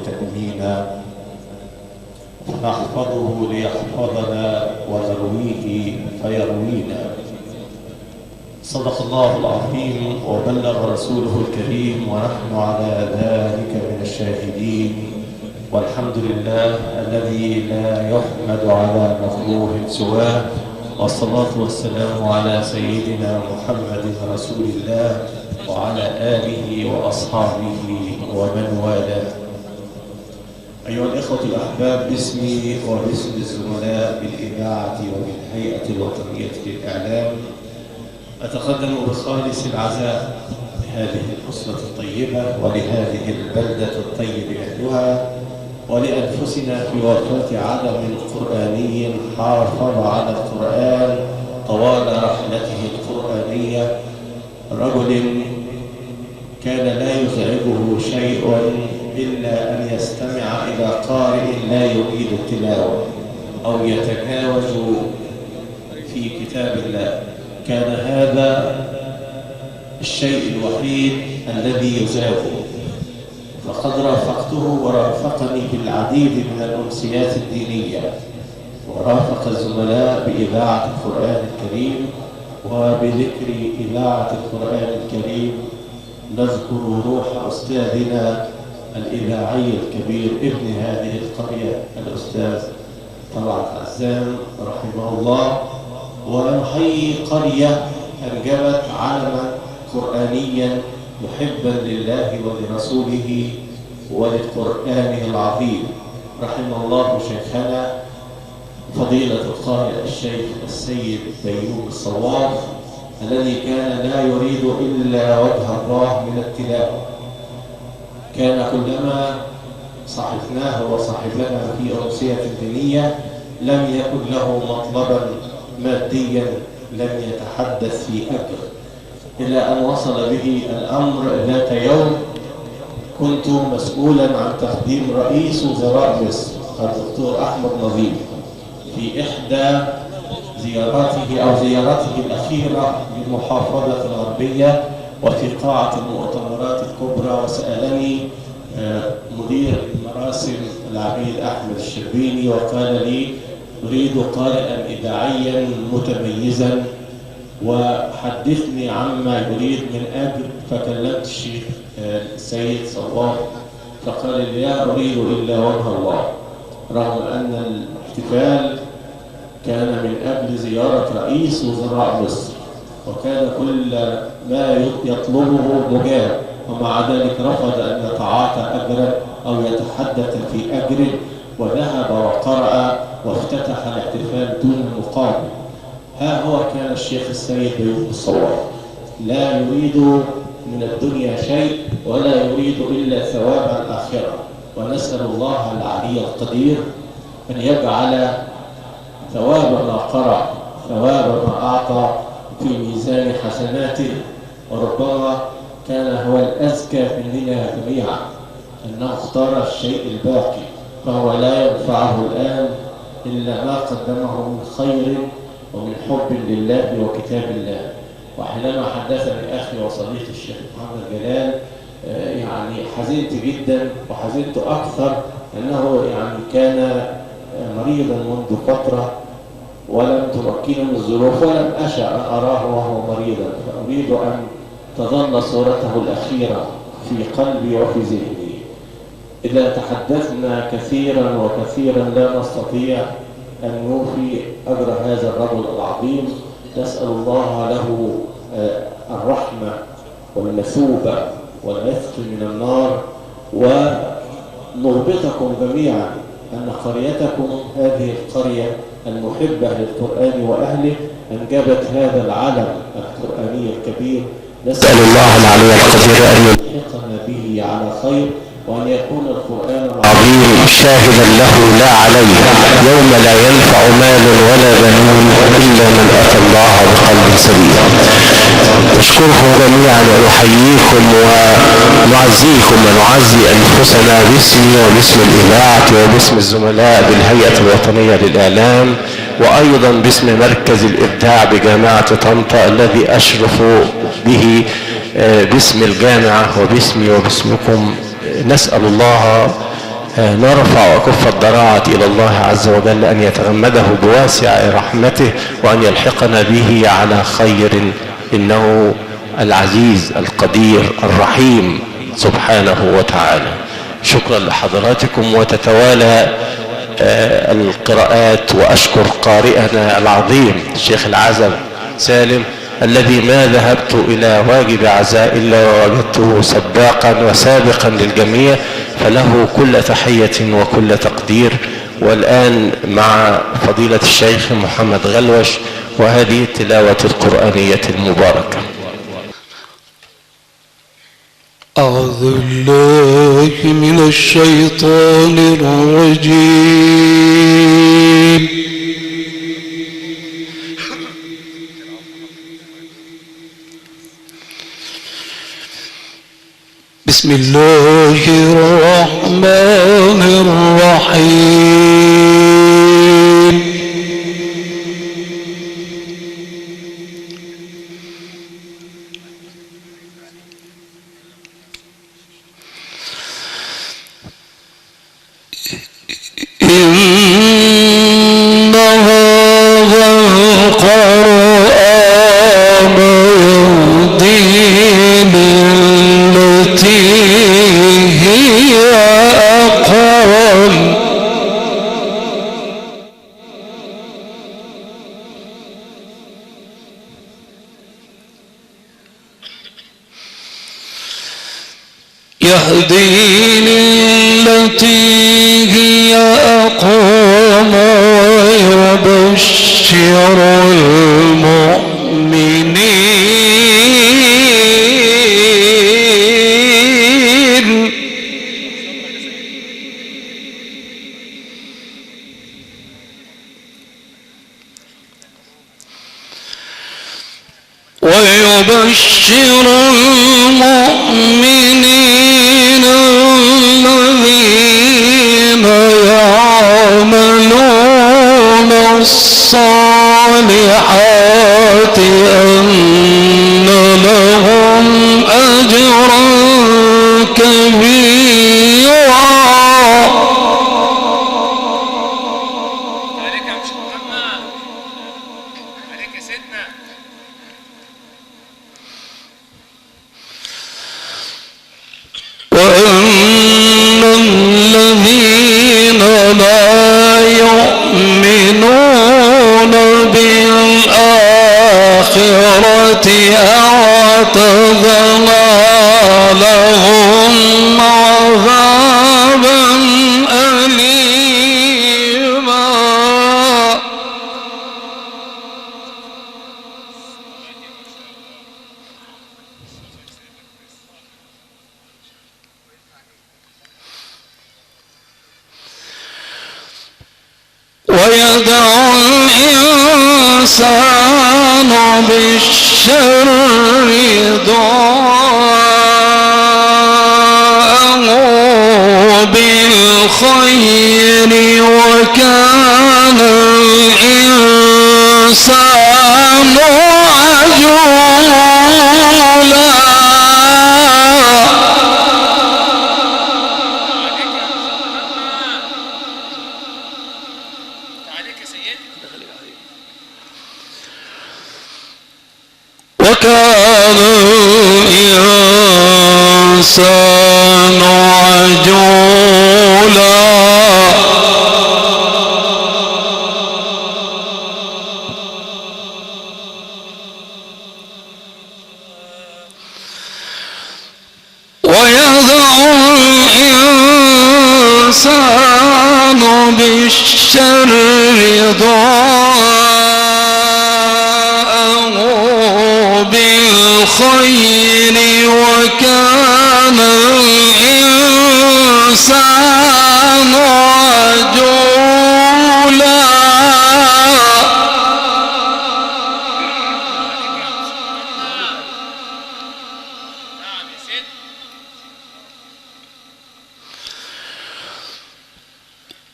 مغتنمين، نحفظه ليحفظنا ونرويه فيروينا. صدق الله العظيم وبلغ رسوله الكريم، ونحن على ذلك من الشاهدين، والحمد لله الذي لا يحمد على مكروه سواه، والصلاة والسلام على سيدنا محمد رسول الله وعلى آله وأصحابه ومن والاه. أيها الإخوة الأحباب، باسمي وباسم الزملاء بالإذاعة وبالهيئة الوطنية للإعلام أتقدم بخالص العزاء لهذه الأسرة الطيبة ولهذه البلدة الطيب أهلها، ولأنفسنا في وفاة عالم قرآني حافظ على القرآن طوال رحلته القرآنية، رجل كان لا يزعجه شيء إلا أن يستمع إلى قارئ لا يريد التلاوة أو يتجاوز في كتاب الله. كان هذا الشيء الوحيد الذي يزعجه، فقد رافقته ورافقني بالعديد من الأمسيات الدينية، ورافق الزملاء بإذاعة القرآن الكريم. وبذكر إذاعة القرآن الكريم نذكر روح أستاذنا الإذاعي الكبير ابن هذه القرية الأستاذ طلعت عزام رحمه الله، ونحيي قرية أنجبت علما قرآنيا محبا لله ولرسوله ولقرآنه العظيم. رحم الله شيخنا فضيلة القارئ الشيخ السيد بيوم الصواف، الذي كان لا يريد إلا وجه الله من التلاوة. كان كلما صحفناه وصحفنا في أمسية دينية لم يكن له مطلبا ماديا، لم يتحدث في أجر، إلى أن وصل به الأمر ذات يوم كنت مسؤولا عن تقديم رئيس وزراء مصر الدكتور أحمد نظيف في إحدى زيارته الأخيرة للمحافظة الغربية وفي قاعة المؤتمرات الكبرى، وسألني مدير المراسم العميد أحمد الشربيني وقال لي: أريد قارئا إذاعيا متميزا وحدثني عما يريد من أجل. فكلمت الشيخ السيد صواف فقال لي: لا أريد إلا وجه الله، رغم أن الاحتفال كان من أجل زيارة رئيس وزراء مصر، وكان كل ما يطلبه مجاب، ومع ذلك رفض أن يتعاطى أجرا أو يتحدث في أجر، وذهب وقرأ وافتتح الاحتفال دون مقابل. ها هو كان الشيخ السيد بيوم الصواف، لا يريد من الدنيا شيء ولا يريد إلا ثواب الآخرة. ونسأل الله العلي القدير أن يجعل ثواب ما قرأ ثواب ما أعطى في ميزان حسناته. وربما كان هو الأزكى مننا جميعا أنه اختار الشيء الباقي، فهو لا ينفعه الآن إلا ما قدمه من خير ومن حب لله وكتاب الله. وحينما حدثني أخي وصديقي الشيخ محمد جلال يعني حزنت جدا، وحزنت أكثر أنه يعني كان مريضا منذ فترة ولم تمكنه الظروف، ولم أشأ أن أراه وهو مريضا، فأريد أن تظل صورته الأخيرة في قلبي وفي ذهني. إذا تحدثنا كثيرا وكثيرا لا نستطيع أن نوفي أجر هذا الرجل العظيم. نسأل الله له الرحمة والمثوبة والعتق من النار. ونربطكم جميعا أن قريتكم هذه القرية المحبة للقرآن وأهله أنجبت هذا العلم القرآني الكبير. نسأل الله العلي القدير أن يلحقنا به على خير، وأن يكون القرآن العظيم شاهدا له لا عليه يوم لا ينفع مال ولا بنون إلا من أتى الله بقلب سليم. أشكركم جميعا ونحييكم ونعزيكم ونعزي أنفسنا باسمي وباسم الإذاعة وباسم الزملاء بالهيئة الوطنية للإعلام، وأيضا باسم مركز الإبداع بجامعة طنطا الذي أشرف به باسم الجامعة وباسمي وباسمكم. نسأل الله نرفع وكف الضراعة إلى الله عز وجل أن يتغمده بواسع رحمته وأن يلحقنا به على خير، إنه العزيز القدير الرحيم سبحانه وتعالى. شكرا لحضراتكم، وتتوالى القراءات، وأشكر قارئنا العظيم الشيخ العزب سالم الذي ما ذهبت إلى واجب عزاء إلا ووجدته سباقا وسابقا للجميع، فله كل تحية وكل تقدير. والآن مع فضيلة الشيخ محمد غلوش وهذه التلاوة القرآنية المباركة. أعوذ بالله من الشيطان الرجيم. بسم الله الرحمن الرحيم. إن هذا القرآن يهدي للتي هي أقوم. يهدي للتي هي أقوم ويبشر المؤمنين الذين يعملون الصالحات أن لهم أجرا كبيرا. عليك يا مش محمد، عليك يا سيدنا. وأن الذين لا يؤمنون بالآخرة أعتدنا لهم عذابا أليما. ويدعو الإنسان بالشر دعاءه بالخير وكان الإنسان عجولا. وكان الإنسان عجولا. ويدعو الإنسان بالشر دعاءه بالخير وكان الإنسان عجولا.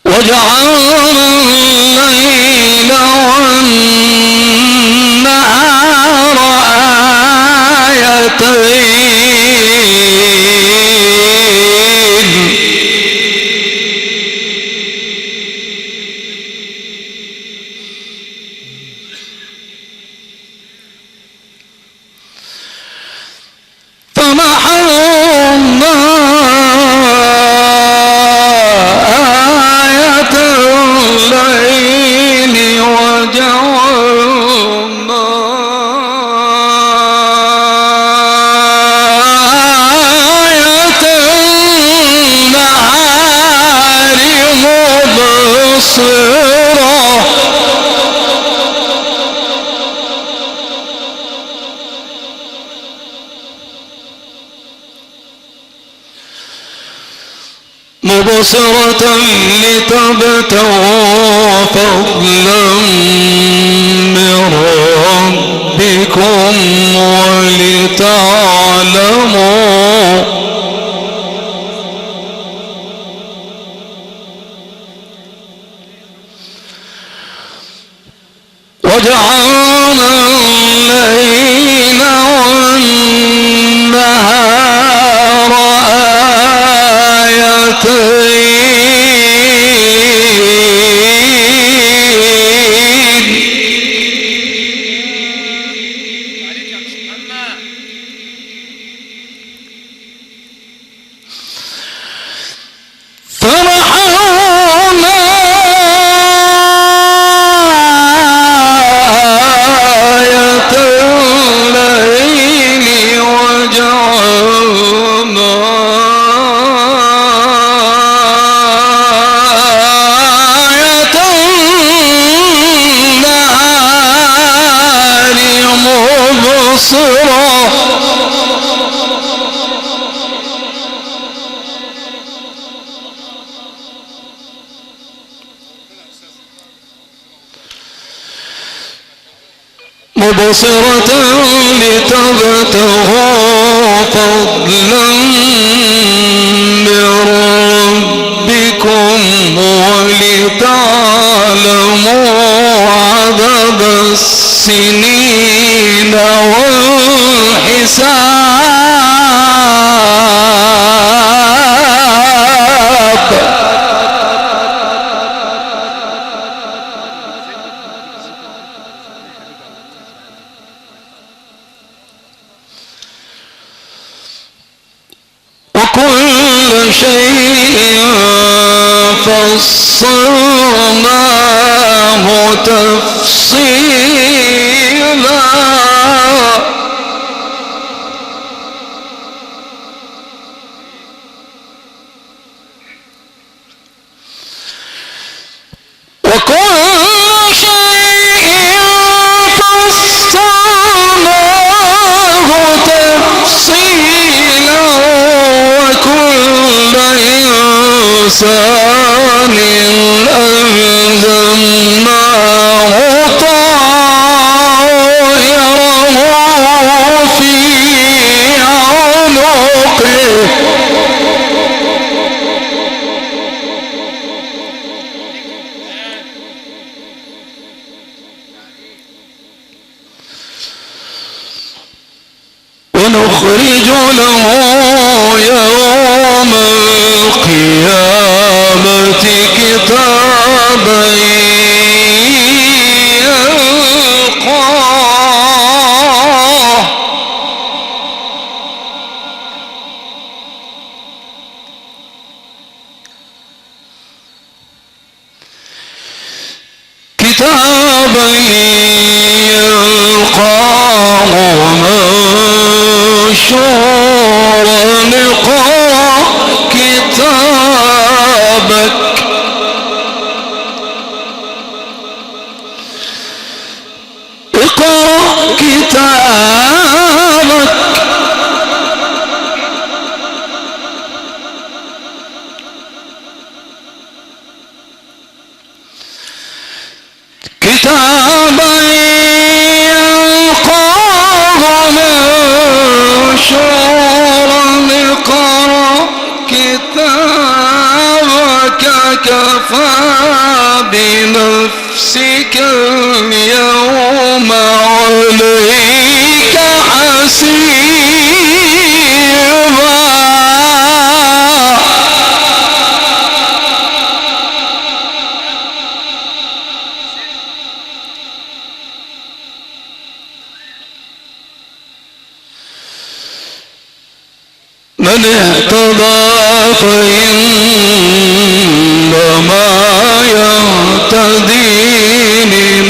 وجعلنا الليل والنهار آيتين مبصرة لتبتغوا فضلا من ربكم ولتعلموا وجعلنا الليل والنهار آيتين عليك يا شيخ محمد. فرحونا آية الليل وجعلنا آية النهار مبصرة مبصرة لتبتغوا فضلا من ربكم ولتعلموا عدد السنين والحساب وكل شيء فصلناه تفصيلا وكل شيء فصلناه تفصيلا وكل إنسان ألزمناه طائره في عنقه ونخرج له يوم القيامة كتابا يلقاه كتابا يلقاه منشورا اقرأ كتابك اقرأ كتابك كتابا يلقاه منشورا اقرأ كتابك كفى بنفسك اليوم عليك حسيبا من اهتدى فإنما يهتدي لنفسه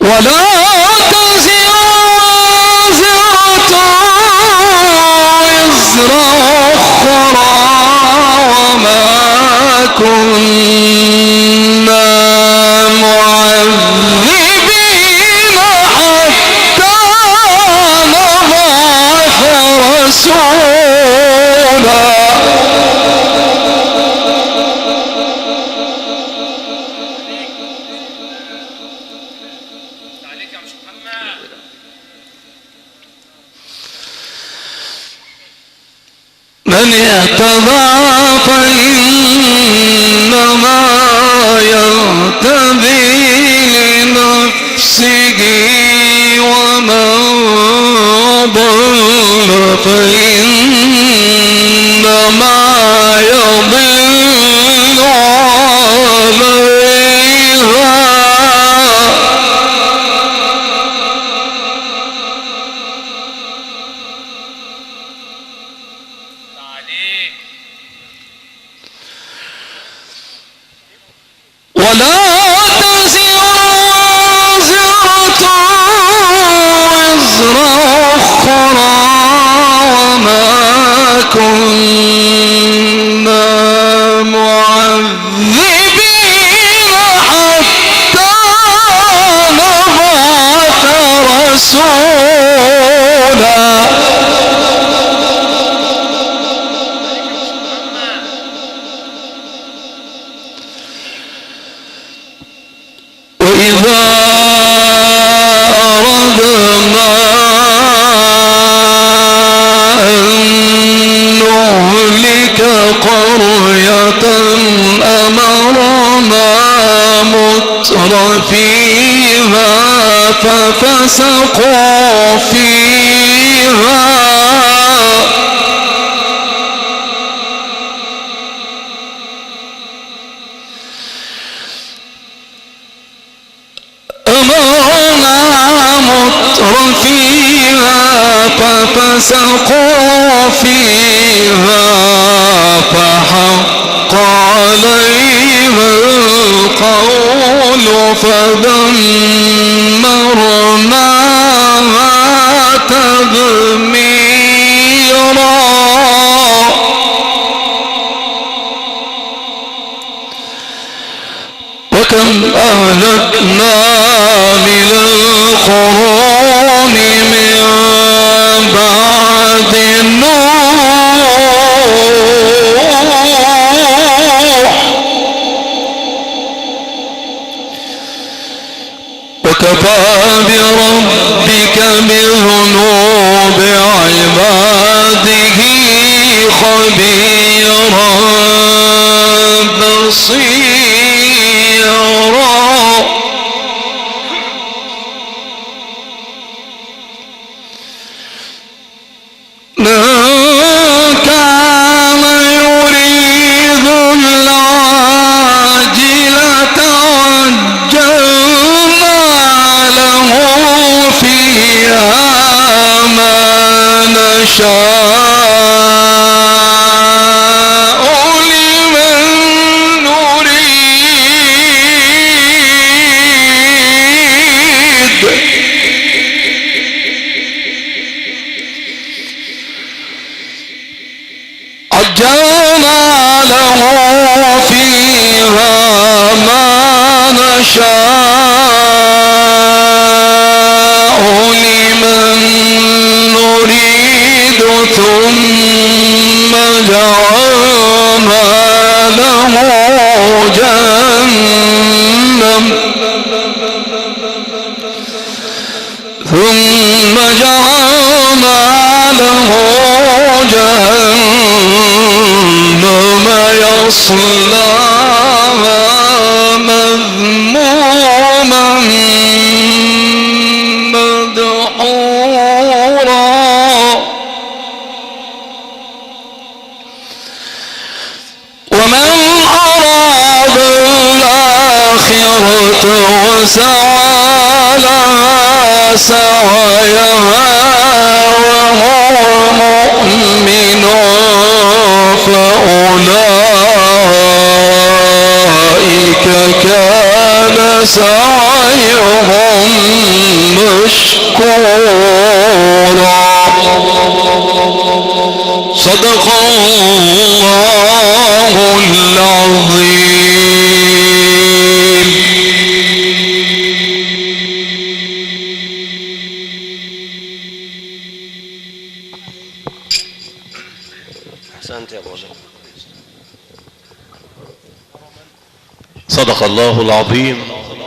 ولا تزر وازرة وزر أخرى وما كنا معذبين حتى نبعث رسولا. عليك يا مش محمد. من اهتدى فإنما يهتدي لنفسه ومن ضل فإنما يضل عليها. عليك. ولا تزر وازرة وزر أخرى وما كنا معذبين حتى نبعث رسولا. وإذا أردنا أن نهلك قرية أمرنا متر فيها ففسقوا فيها ففسقوا فيها فحق عليها القول فدمرناها تدميرا. وكم أهلكنا من القرون من بعد نوح وكفى بربك بذنوب عباده خبيرا بصيرا. من كان يريد العاجلة عجلنا له فيها ما نشاء لمن نريد. عجلنا له فيها ما نشاء لمن نريد ثم جعلنا له جهنم يصلاها مذموما مدحورا. ومن أراد الآخرة وسعى لها سعيها وهو مؤمن فأولئك كان سعيهم مشكورا. صدق الله العظيم. أحسنت يا أبو زكي. صدق الله العظيم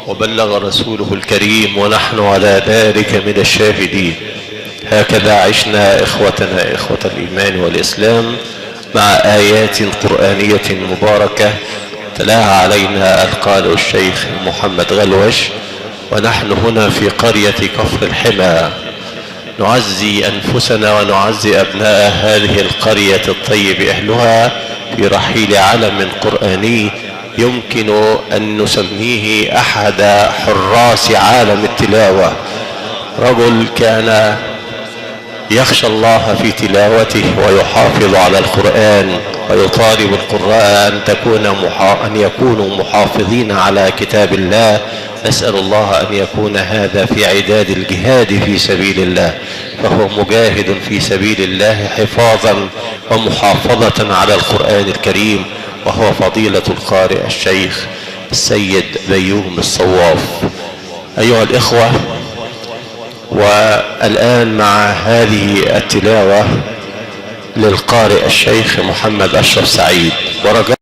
وبلغ رسوله الكريم ونحن على ذلك من الشاهدين. هكذا عشنا إخوتنا إخوة الإيمان والإسلام مع آيات قرآنية مباركة تلاها علينا القارئ الشيخ محمد غلوش، ونحن هنا في قرية كفر الحمى نعزي أنفسنا ونعزي أبناء هذه القرية الطيب أهلها في رحيل علم قرآني يمكن أن نسميه أحد حراس عالم التلاوة. رجل كان يخشى الله في تلاوته ويحافظ على القرآن ويطالب القراء أن يكونوا محافظين على كتاب الله. نسأل الله أن يكون هذا في عداد الجهاد في سبيل الله، فهو مجاهد في سبيل الله حفاظا ومحافظة على القرآن الكريم، وهو فضيلة القارئ الشيخ السيد بيوم الصواف. أيها الإخوة، والآن مع هذه التلاوة للقارئ الشيخ محمد أشرف سعيد ورجاء